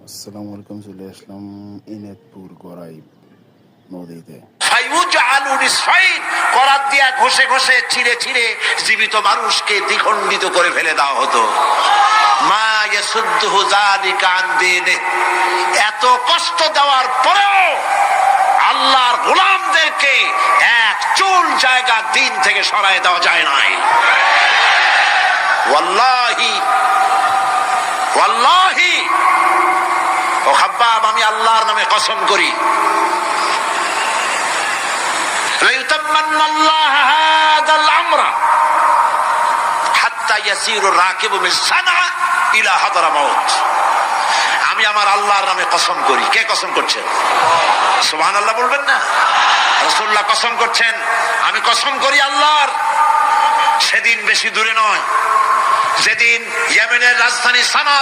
আসসালামু আলাইকুম। চলে আসলাম ইনাদপুর গড়াই নদীতে। করাত দিয়া ঘষে ঘষে চিরে চিরে জীবিত মানুষকে দ্বিখণ্ডিত করে ফেলে দেওয়া হতো। মা ইয়াসুদ্দুহু যালিকা আন দীনিহি, এত কষ্ট দেওয়ার পরেও আল্লাহর গোলামদেরকে এক চুল জায়গা দিন থেকে সরায় দেওয়া যায় নাই। ওয়াল্লাহি ওয়াল্লাহি ও খাব্বাব, আমি আল্লাহর নামে কসম করি, আমি আমার আল্লাহর নামে কসম করি। কে কসম করছেন? সুবহানাল্লাহ বলবেন না? রাসূলুল্লাহ কসম করছেন। আমি কসম করি আল্লাহর, সেদিন বেশি দূরে নয় যেদিন ইয়েমেনের রাজধানী সানা